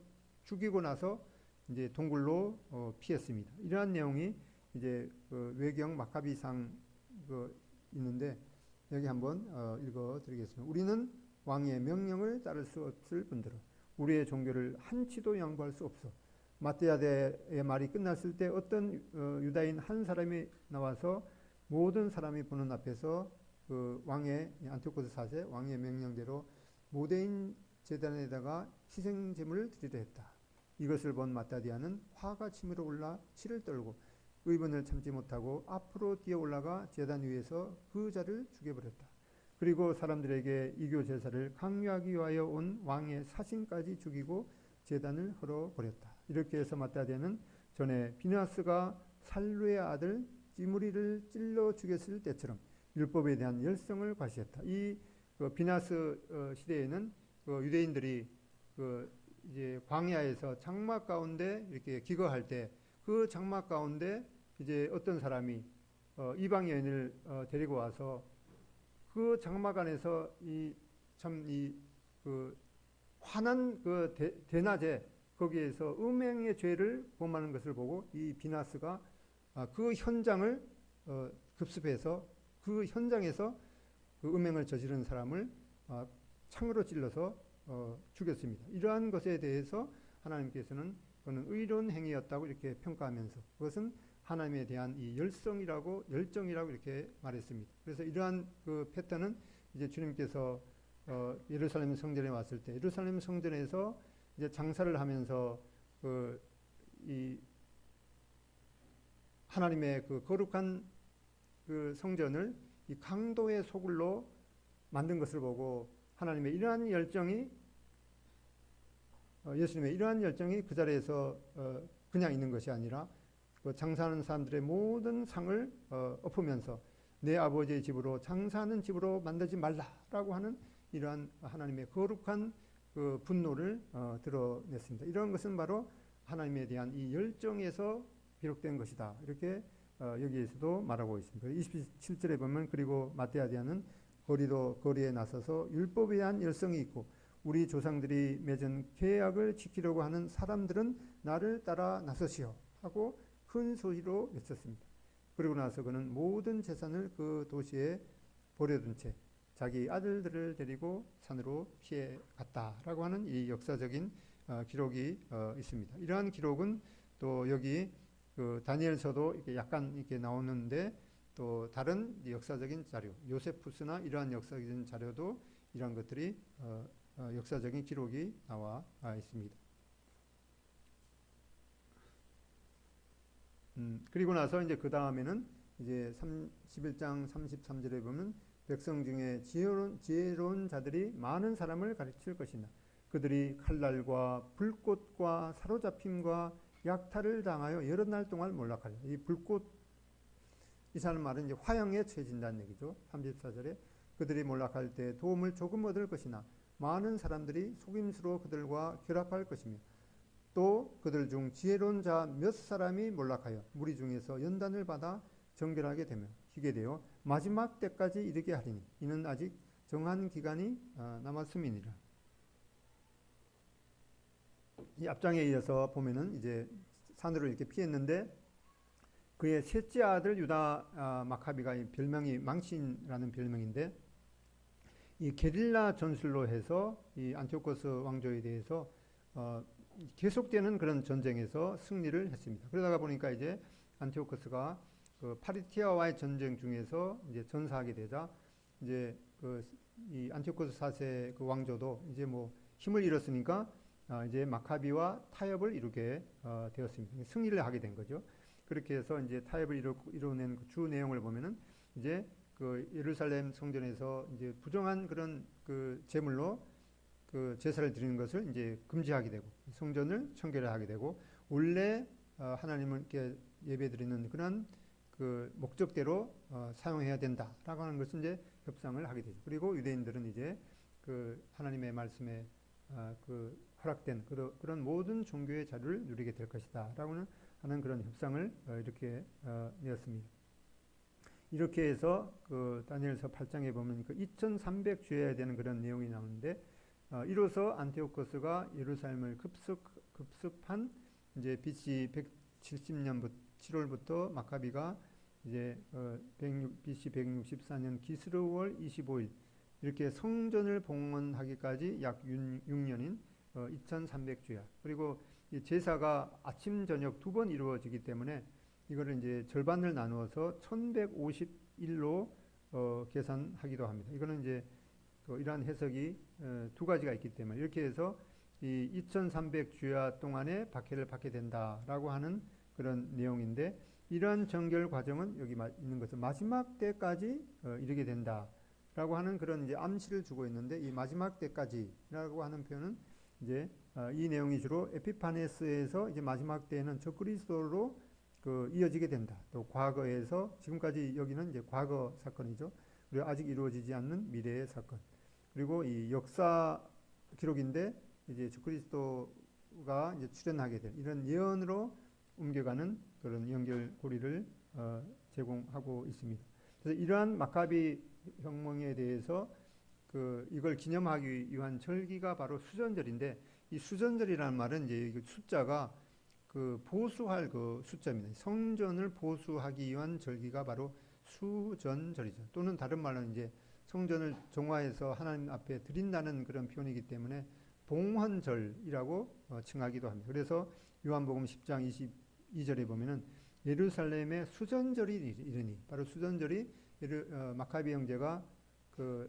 죽이고 나서 이제 동굴로 피했습니다. 이러한 내용이 이제 외경 마카비상 있는데 여기 한번 읽어드리겠습니다. 우리는 왕의 명령을 따를 수 없을 뿐더러 우리의 종교를 한치도 양보할 수 없어. 마띠아대의 말이 끝났을 때 어떤 유다인 한 사람이 나와서 모든 사람이 보는 앞에서 왕의 안티오코스 4세 왕의 명령대로 모데인 제단에다가 희생제물을 드리려 했다. 이것을 본 마따디아는 화가 치밀어 올라 치를 떨고 의분을 참지 못하고 앞으로 뛰어 올라가 제단 위에서 그 자를 죽여버렸다. 그리고 사람들에게 이교 제사를 강요하기 위하여 온 왕의 사신까지 죽이고 제단을 헐어버렸다. 이렇게 해서 마따디아는 전에 비나스가 살루의 아들 찌무리를 찔러 죽였을 때처럼 율법에 대한 열성을 과시했다. 이 비나스 시대에는 유대인들이 이제 광야에서 장막 가운데 이렇게 기거할 때 그 장막 가운데 이제 어떤 사람이 이방 여인을 데리고 와서 그 장막 안에서 그 환한 그 대낮에 거기에서 음행의 죄를 범하는 것을 보고 이 비나스가 그 현장을 급습해서 그 현장에서 그 음행을 저지른 사람을 창으로 찔러서 죽였습니다. 이러한 것에 대해서 하나님께서는 그는 의로운 행위였다고 이렇게 평가하면서 그것은 하나님에 대한 이 열정이라고 이렇게 말했습니다. 그래서 이러한 그 패턴은 이제 주님께서 예루살렘 성전에 왔을 때 예루살렘 성전에서 이제 장사를 하면서 이 하나님의 그 거룩한 그 성전을 이 강도의 소굴로 만든 것을 보고 하나님의 이러한 열정이 예수님의 이러한 열정이 그 자리에서 그냥 있는 것이 아니라 그 장사하는 사람들의 모든 상을 엎으면서 내 아버지의 집으로 장사하는 집으로 만들지 말라라고 하는 이러한 하나님의 거룩한 그 분노를 드러냈습니다. 이런 것은 바로 하나님에 대한 이 열정에서 비롯된 것이다. 이렇게 여기에서도 말하고 있습니다. 27절에 보면 그리고 마띠아디아는 거리에 나서서 율법에 대한 열성이 있고 우리 조상들이 맺은 계약을 지키려고 하는 사람들은 나를 따라 나서시오 하고 큰 소리로 외쳤습니다. 그리고 나서 그는 모든 재산을 그 도시에 버려둔 채 자기 아들들을 데리고 산으로 피해 갔다라고 하는 이 역사적인 기록이 있습니다. 이러한 기록은 또 여기 그 다니엘서도 이렇게 약간 이렇게 나오는데 또 다른 역사적인 자료, 요세푸스나 이러한 역사적인 자료도 이러한 것들이 역사적인 기록이 나와 있습니다. 그리고 나서 이제 그 다음에는 이제 11장 33절에 보면 백성 중에 지혜로운 자들이 많은 사람을 가르칠 것이나 그들이 칼날과 불꽃과 사로잡힘과 약탈을 당하여 여러 날 동안 몰락하리라. 이 불꽃 이사는 말은 이제 화형에 처해진다는 얘기죠. 34절에 그들이 몰락할 때 도움을 조금 얻을 것이나 많은 사람들이 속임수로 그들과 결합할 것이며 또 그들 중 지혜로운 자 몇 사람이 몰락하여 무리 중에서 연단을 받아 정결하게 희게 되어 마지막 때까지 이르게 하리니 이는 아직 정한 기간이 남았음이니라. 이 앞장에 이어서 보면은 이제 산으로 이렇게 피했는데 그의 셋째 아들 유다 마카비가 별명이 망신이라는 별명인데 이 게릴라 전술로 해서 이 안티오코스 왕조에 대해서 계속되는 그런 전쟁에서 승리를 했습니다. 그러다가 보니까 이제 안티오코스가 그 파리티아와의 전쟁 중에서 이제 전사하게 되자 이제 이 안티오코스 4세 그 왕조도 이제 뭐 힘을 잃었으니까 이제 마카비와 타협을 이루게 되었습니다. 승리를 하게 된 거죠. 그렇게 해서 이제 타협을 이루어낸 그 주 내용을 보면은 이제 그 예루살렘 성전에서 이제 부정한 그런 그 제물로 그 제사를 드리는 것을 이제 금지하게 되고 성전을 청결하게 되고 원래 하나님께 예배드리는 그런 그 목적대로 사용해야 된다라고 하는 것을 이제 협상을 하게 되죠. 그리고 유대인들은 이제 그 하나님의 말씀에 그 허락된 그런 모든 종교의 자유를 누리게 될 것이다라고 하는 그런 협상을 이렇게 내었습니다. 이렇게 해서 그 다니엘서 8장에 보면 그 2300주여야 되는 그런 내용이 나오는데 이로써 안티오코스가 예루살렘을 급습한 이제 BC 170년 7월부터 마카비가 이제 BC 164년 기스르월 25일 이렇게 성전을 봉헌하기까지 약 6년인 2300주야. 그리고 이 제사가 아침 저녁 두 번 이루어지기 때문에 이거를 이제 절반을 나누어서 1151로 계산하기도 합니다. 이거는 이제 이러한 해석이 두 가지가 있기 때문에 이렇게 해서 이 2300주야 동안에 박해를 받게 된다라고 하는 그런 내용인데, 이러한 정결 과정은 여기 있는 것은 마지막 때까지 이르게 된다라고 하는 그런 이제 암시를 주고 있는데, 이 마지막 때까지라고 하는 표현은 이제 이 내용이 주로 에피파네스에서 이제 마지막 때에는 적그리스도로 이어지게 된다. 또 과거에서 지금까지 여기는 이제 과거 사건이죠. 그리고 아직 이루어지지 않는 미래의 사건. 그리고 이 역사 기록인데 이제 적그리스도가 이제 출현하게 될 이런 예언으로 옮겨가는 그런 연결고리를 제공하고 있습니다. 그래서 이러한 마카비 혁명에 대해서 이걸 기념하기 위한 절기가 바로 수전절인데, 이 수전절이라는 말은 이제 숫자가 보수할 숫자입니다. 성전을 보수하기 위한 절기가 바로 수전절이죠. 또는 다른 말로는 이제 성전을 정화해서 하나님 앞에 드린다는 그런 표현이기 때문에 봉헌절이라고 칭하기도 합니다. 그래서 요한복음 10장 22절에 보면은 예루살렘의 수전절이 이르니, 바로 수전절이 마카비 형제가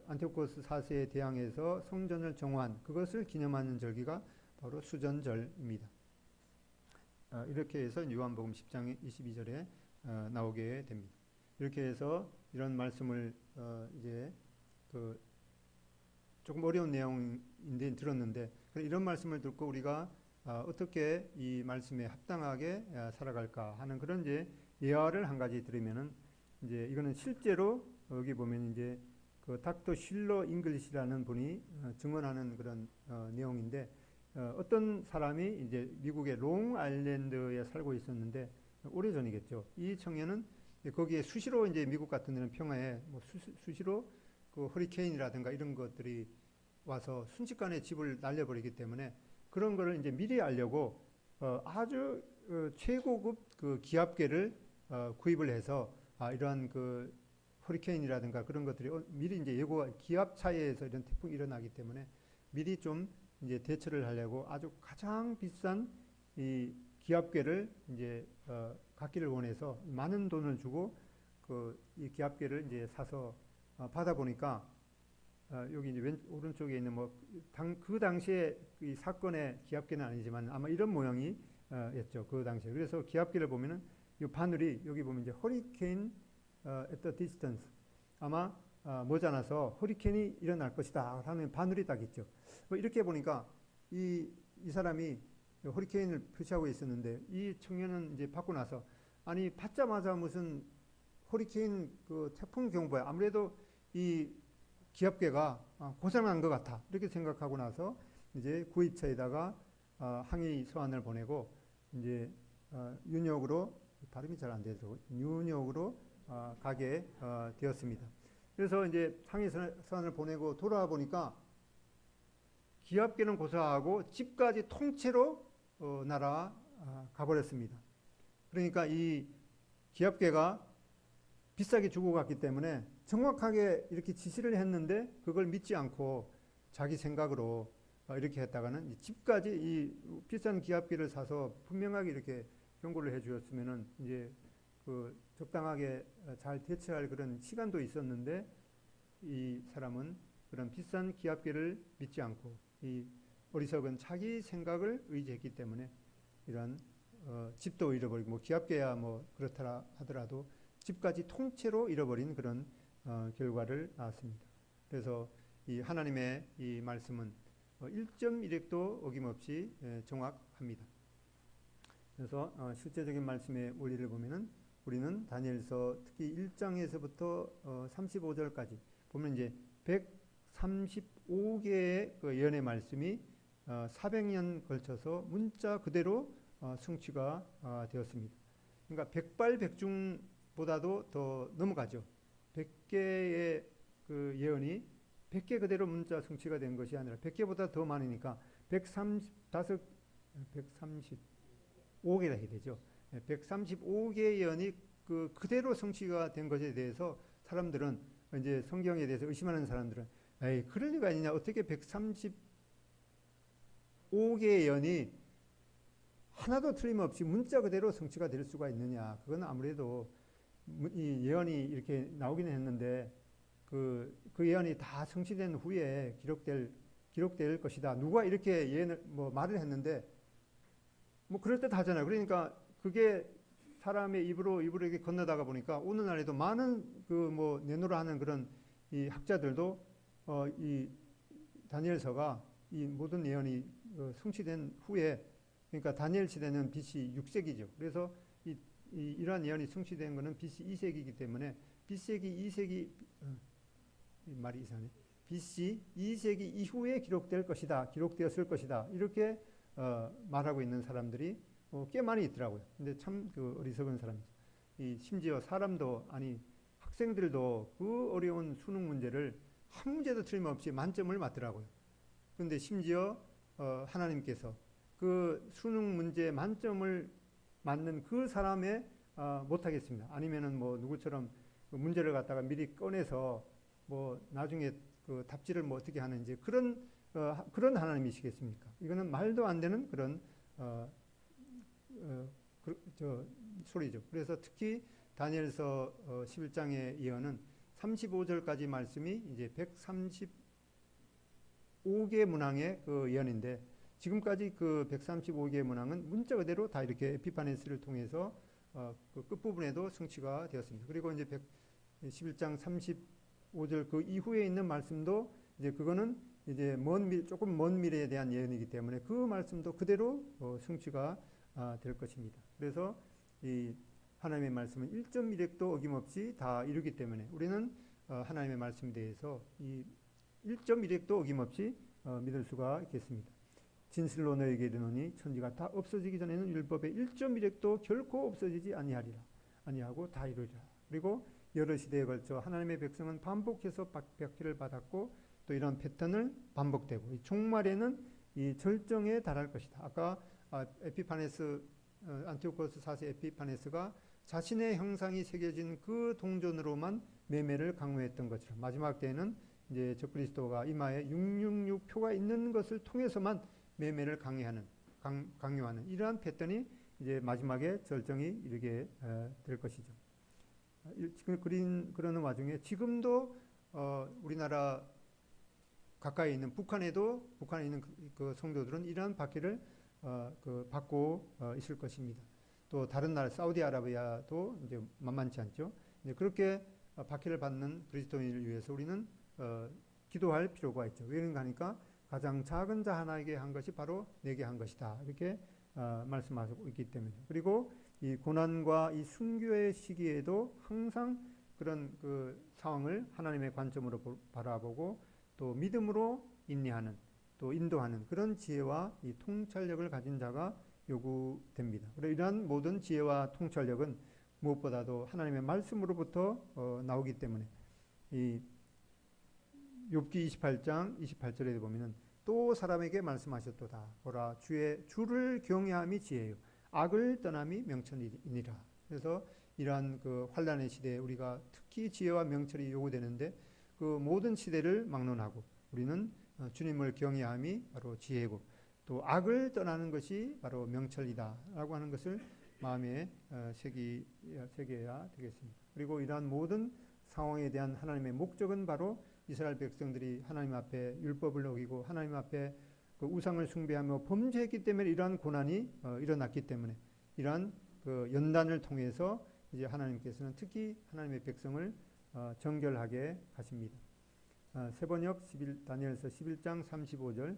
안티오코스 4세에 대항해서 성전을 정화한 그것을 기념하는 절기가 바로 수전절입니다. 이렇게 해서 요한복음 10장 22절에 나오게 됩니다. 이렇게 해서 이런 말씀을 이제 조금 어려운 내용인데 들었는데, 이런 말씀을 듣고 우리가 어떻게 이 말씀에 합당하게 살아갈까 하는 그런 이제 예화를 한 가지 들으면은, 이제 이거는 실제로 여기 보면 이제 닥터 실러 잉글리시라는 분이 증언하는 그런 내용인데, 어떤 사람이 이제 미국의 롱 아일랜드에 살고 있었는데, 오래전이겠죠. 이 청년은 거기에 수시로 이제 미국 같은 데는 평화에 수시로 허리케인이라든가 이런 것들이 와서 순식간에 집을 날려버리기 때문에 그런 거를 이제 미리 알려고 아주 최고급 기압계를 구입을 해서 이러한 허리케인이라든가 그런 것들이 미리 이제 예고가, 기압 차이에서 이런 태풍이 일어나기 때문에 미리 좀 이제 대처를 하려고 아주 가장 비싼 이 기압계를 이제 갖기를 원해서 많은 돈을 주고 이 기압계를 이제 사서 받아 보니까 여기 이제 오른쪽에 있는 그 당시에 이 사건의 기압계는 아니지만 아마 이런 모양이 였죠. 그 당시에. 그래서 기압계를 보면은 이 바늘이 여기 보면 이제 허리케인 at a distance, 아마 머지않아서 허리케인이 일어날 것이다 하는 바늘이 딱 있죠. 이렇게 보니까 이 사람이 허리케인을 표시하고 있었는데, 이 청년은 이제 받고 나서 아니 받자마자 무슨 허리케인 태풍 경보야, 아무래도 이 기압계가 고장난 것 같아 이렇게 생각하고 나서 이제 구입처에다가 항의 서한을 보내고 이제 뉴욕으로, 발음이 잘 안 되더라고요. 뉴욕으로 가게 되었습니다. 그래서 이제 항의 서한을 보내고 돌아와 보니까 기압계는 고사하고 집까지 통째로 날아가 버렸습니다. 그러니까 이 기압계가 비싸게 주고 갔기 때문에 정확하게 이렇게 지시를 했는데 그걸 믿지 않고 자기 생각으로 이렇게 했다가는 집까지 이 비싼 기압기를 사서 분명하게 이렇게 경고를 해 주었으면은 이제 적당하게 잘 대처할 그런 시간도 있었는데, 이 사람은 그런 비싼 기압기를 믿지 않고 이 어리석은 자기 생각을 의지했기 때문에 이런 집도 잃어버리고 기압계야 그렇다 하더라도 집까지 통째로 잃어버린 그런 결과를 낳았습니다. 그래서 이 하나님의 이 말씀은 1.1획도 어김없이 정확합니다. 그래서 실제적인 말씀의 원리를 보면은 우리는 다니엘서 특히 1장에서부터 35절까지 보면 이제 135개의 예언의 말씀이 400년 걸쳐서 문자 그대로 성취가 되었습니다. 그러니까 백발백중보다도 더 넘어가죠. 100개의 예언이 100개 그대로 문자 성취가 된 것이 아니라 100개보다 더 많으니까 135개라 해야 되죠. 135개의 예언이 그대로 성취가 된 것에 대해서 사람들은, 이제 성경에 대해서 의심하는 사람들은 에이, 그럴 리가 있느냐, 어떻게 135개의 예언이 하나도 틀림없이 문자 그대로 성취가 될 수가 있느냐. 그건 아무래도 이 예언이 이렇게 나오기는 했는데 그 예언이 다 성취된 후에 기록될 기록될 것이다. 누가 이렇게 예언을 뭐 말을 했는데 뭐 그럴 듯 하잖아요. 그러니까 그게 사람의 입으로 이렇게 건너다가 보니까 오늘날에도 많은 그 뭐 내노라 하는 그런 이 학자들도 이 다니엘서가 이 모든 예언이 성취된 후에, 그러니까 다니엘 시대는 BC 6세기죠. 그래서 이러한 예언이 성취된 것은 BC 2세기이기 때문에 BC기 2세기 말이 이상하네. BC 2세기 이후에 기록될 것이다. 기록되었을 것이다. 이렇게 말하고 있는 사람들이 꽤 많이 있더라고요. 근데 참 그 어리석은 사람이죠. 심지어 사람도 아니 학생들도 그 어려운 수능 문제를 한 문제도 틀림없이 만점을 맞더라고요. 근데 심지어 하나님께서 그 수능 문제 만점을 맞는 그 사람의 못하겠습니다. 아니면은 뭐 누구처럼 그 문제를 갖다가 미리 꺼내서 뭐 나중에 그 답지를 뭐 어떻게 하는지 그런 하나님이시겠습니까? 이거는 말도 안 되는 그런 소리죠. 그래서 특히 다니엘서 11장의 예언은 35절까지 말씀이 이제 135개 문항의 그 예언인데, 지금까지 그 135개 문항은 문자 그대로 다 이렇게 에피파네스를 통해서 그 끝부분에도 성취가 되었습니다. 그리고 이제 11장 35절 그 이후에 있는 말씀도 이제 그거는 이제 조금 먼 미래에 대한 예언이기 때문에 그 말씀도 그대로 성취가 될 것입니다. 그래서 이 하나님의 말씀은 1.1획도 어김없이 다 이루기 때문에 우리는 하나님의 말씀에 대해서 이 1.1획도 어김없이 믿을 수가 있겠습니다. 진실로 너에게 이르노니 천지가 다 없어지기 전에는 율법의 1.1획도 결코 없어지지 아니하고 다 이루리라. 그리고 여러 시대에 걸쳐 하나님의 백성은 반복해서 박해를 받았고 또 이런 패턴을 반복되고 이 종말에는 이 절정에 달할 것이다. 아까 에피파네스 안티오코스 4세 에피파네스가 자신의 형상이 새겨진 그 동전으로만 매매를 강요했던 것처럼 마지막 때에는 이제 적그리스도가 이마에 666 표가 있는 것을 통해서만 매매를 강요하는 이러한 패턴이 이제 마지막에 절정이 이르게 될 것이죠. 지금 그러는 와중에 지금도 우리나라 가까이 있는 북한에 있는 그 성도들은 이러한 박해를 받고 있을 것입니다. 또 다른 나라 사우디아라비아도 이제 만만치 않죠. 이제 그렇게 박해를 받는 그리스도인을 위해서 우리는 기도할 필요가 있죠. 왜 그런가 하니까 가장 작은 자 하나에게 한 것이 바로 내게 한 것이다. 이렇게 말씀하고 있기 때문에. 그리고 이 고난과 이 순교의 시기에도 항상 그런 그 상황을 하나님의 관점으로 바라보고 또 믿음으로 인내하는 또 인도하는 그런 지혜와 이 통찰력을 가진 자가 요구됩니다. 그리고 이러한 모든 지혜와 통찰력은 무엇보다도 하나님의 말씀으로부터 나오기 때문에 이 욥기 28장 28절에 보면은 또 사람에게 말씀하셨도다. 보라 주를 경외함이 지혜요 악을 떠남이 명철이니라. 그래서 이러한 그 환난의 시대에 우리가 특히 지혜와 명철이 요구되는데 그 모든 시대를 막론하고 우리는 주님을 경외함이 바로 지혜고 또 악을 떠나는 것이 바로 명철이다라고 하는 것을 마음에 새겨야 되겠습니다. 그리고 이러한 모든 상황에 대한 하나님의 목적은 바로 이스라엘 백성들이 하나님 앞에 율법을 어기고 하나님 앞에 그 우상을 숭배하며 범죄했기 때문에 이러한 고난이 일어났기 때문에 이러한 그 연단을 통해서 이제 하나님께서는 특히 하나님의 백성을 정결하게 하십니다. 세번역 다니엘서 11장 35절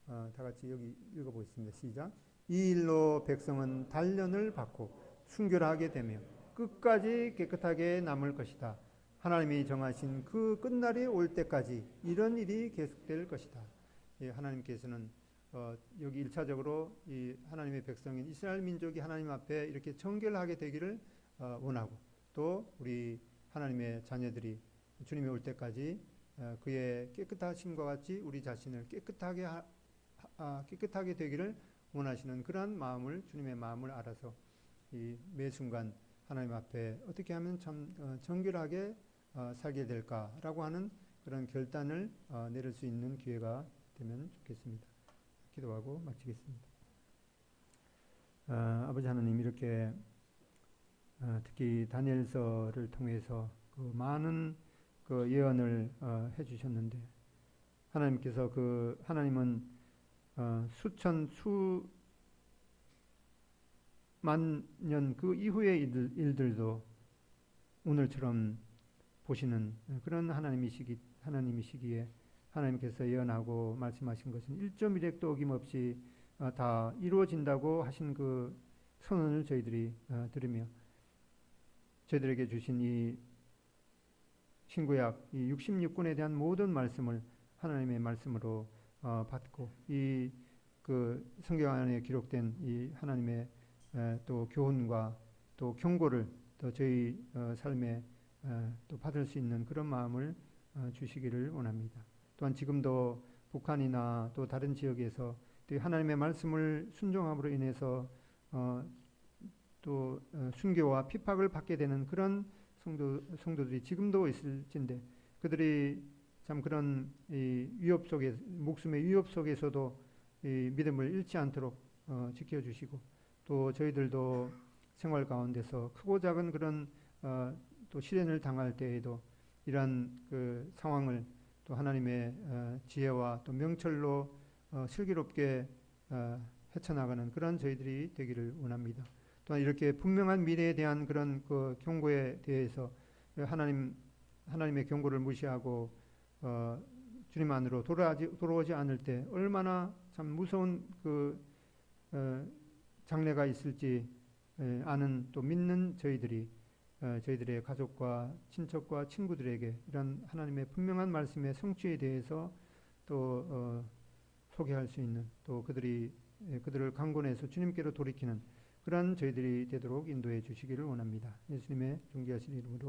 다 같이 여기 읽어보겠습니다. 시작. 이 일로 백성은 단련을 받고 순결하게 되며 끝까지 깨끗하게 남을 것이다. 하나님이 정하신 그 끝날이 올 때까지 이런 일이 계속될 것이다. 예, 하나님께서는 여기 1차적으로 이 하나님의 백성인 이스라엘 민족이 하나님 앞에 이렇게 정결하게 되기를 원하고 또 우리 하나님의 자녀들이 주님이 올 때까지 그의 깨끗하심과 같이 우리 자신을 깨끗하게 되기를 원하시는 그러한 마음을 주님의 마음을 알아서 이 매 순간 하나님 앞에 어떻게 하면 참 정결하게 살게 될까라고 하는 그런 결단을 내릴 수 있는 기회가 되면 좋겠습니다. 기도하고 마치겠습니다. 아버지 하나님 이렇게 특히 다니엘서를 통해서 그 많은 그 예언을 해주셨는데 하나님께서 하나님은 수천 수만 년 그 이후의 일들도 오늘처럼 보시는 그런 하나님이시기에 하나님께서 예언하고 말씀하신 것은 1.1획도 어김없이 다 이루어진다고 하신 그 선언을 저희들이 들으며 저희들에게 주신 이 신구약 이 66권에 대한 모든 말씀을 하나님의 말씀으로 받고 이 성경 안에 기록된 이 하나님의 또 교훈과 또 경고를 또 저희 삶에 또 받을 수 있는 그런 마음을 주시기를 원합니다. 또한 지금도 북한이나 또 다른 지역에서 또 하나님의 말씀을 순종함으로 인해서 또 순교와 핍박을 받게 되는 그런 성도들이 지금도 있을진데 그들이 참 그런 이 위협 속에 목숨의 위협 속에서도 이 믿음을 잃지 않도록 지켜주시고 또 저희들도 생활 가운데서 크고 작은 그런 또 시련을 당할 때에도 이러한 그 상황을 또 하나님의 지혜와 또 명철로 슬기롭게 헤쳐나가는 그런 저희들이 되기를 원합니다. 또한 이렇게 분명한 미래에 대한 그런 그 경고에 대해서 하나님의 경고를 무시하고 주님 안으로 돌아오지 않을 때 얼마나 참 무서운 장래가 있을지 아는 또 믿는 저희들의 가족과 친척과 친구들에게 이런 하나님의 분명한 말씀의 성취에 대해서 또 소개할 수 있는 또 그들을 강권해서 주님께로 돌이키는 그런 저희들이 되도록 인도해 주시기를 원합니다. 예수님의 존귀하신 이름으로